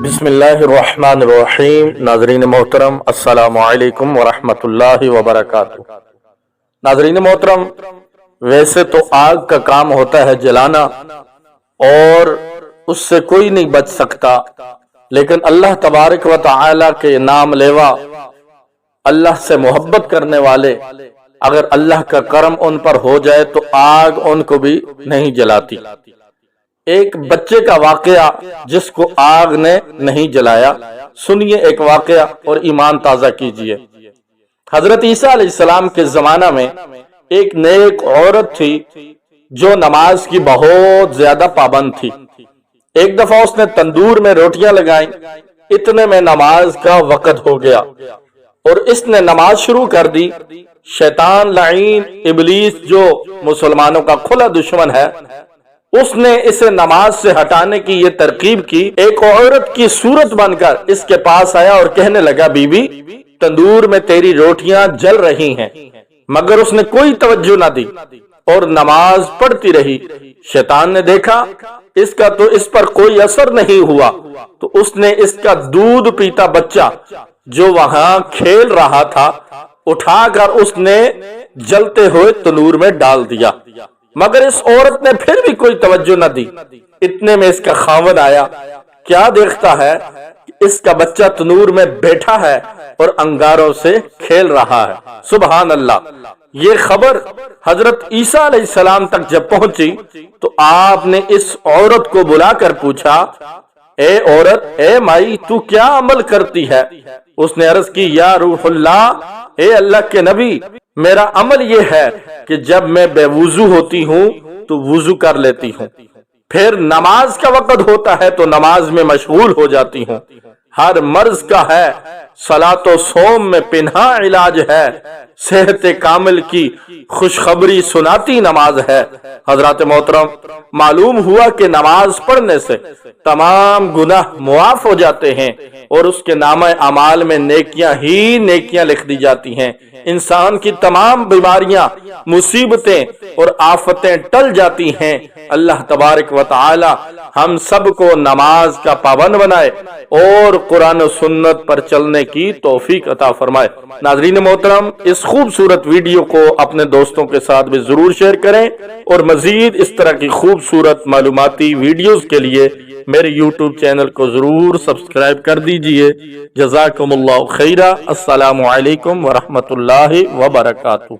بسم اللہ الرحمن الرحیم۔ ناظرین محترم، السلام علیکم ورحمۃ اللہ وبرکاتہ۔ ناظرین محترم، ویسے تو آگ کا کام ہوتا ہے جلانا اور اس سے کوئی نہیں بچ سکتا، لیکن اللہ تبارک و تعالی کے نام لیوا، اللہ سے محبت کرنے والے، اگر اللہ کا کرم ان پر ہو جائے تو آگ ان کو بھی نہیں جلاتی۔ ایک بچے کا واقعہ جس کو آگ نے نہیں جلایا، سنیے ایک واقعہ اور ایمان تازہ کیجئے۔ حضرت عیسیٰ علیہ السلام کے زمانہ میں ایک نیک عورت تھی جو نماز کی بہت زیادہ پابند تھی۔ ایک دفعہ اس نے تندور میں روٹیاں لگائیں، اتنے میں نماز کا وقت ہو گیا اور اس نے نماز شروع کر دی۔ شیطان لعین ابلیس جو مسلمانوں کا کھلا دشمن ہے، اس نے اسے نماز سے ہٹانے کی یہ ترکیب کی۔ ایک عورت کی صورت بن کر اس کے پاس آیا اور کہنے لگا، بی بی تندور میں تیری روٹیاں جل رہی ہیں، مگر اس نے کوئی توجہ نہ دی اور نماز پڑھتی رہی۔ شیطان نے دیکھا اس کا تو اس پر کوئی اثر نہیں ہوا، تو اس نے اس کا دودھ پیتا بچہ جو وہاں کھیل رہا تھا اٹھا کر اس نے جلتے ہوئے تنور میں ڈال دیا، مگر اس عورت نے پھر بھی کوئی توجہ نہ دی۔ اتنے میں اس کا خاوند آیا، کیا دیکھتا ہے کہ اس کا بچہ تنور میں بیٹھا ہے اور انگاروں سے کھیل رہا ہے۔ سبحان اللہ! یہ خبر حضرت عیسیٰ علیہ السلام تک جب پہنچی تو آپ نے اس عورت کو بلا کر پوچھا، اے عورت، اے مائی، تو کیا عمل کرتی ہے؟ اس نے عرض کی، یا روح اللہ، اے اللہ کے نبی، میرا عمل یہ ہے کہ جب میں بے وضو ہوتی ہوں تو وضو کر لیتی ہوں، پھر نماز کا وقت ہوتا ہے تو نماز میں مشغول ہو جاتی ہوں۔ ہر مرض کا ہے صلاۃ و صوم میں پنہا علاج ہے، صحت کامل کی خوشخبری سناتی نماز ہے۔ حضرات محترم، معلوم ہوا کہ نماز پڑھنے سے تمام گناہ معاف ہو جاتے ہیں اور اس کے نامہ اعمال میں نیکیاں ہی نیکیاں لکھ دی جاتی ہیں۔ انسان کی تمام بیماریاں، مصیبتیں اور آفتیں ٹل جاتی ہیں۔ اللہ تبارک و تعالی ہم سب کو نماز کا پابند بنائے اور قرآن و سنت پر چلنے کی توفیق عطا فرمائے۔ ناظرین محترم، اس خوبصورت ویڈیو کو اپنے دوستوں کے ساتھ بھی ضرور شیئر کریں اور مزید اس طرح کی خوبصورت معلوماتی ویڈیوز کے لیے میرے یوٹیوب چینل کو ضرور سبسکرائب کر دیجئے۔ جزاکم اللہ خیرہ۔ السلام علیکم ورحمۃ اللہ وبرکاتہ۔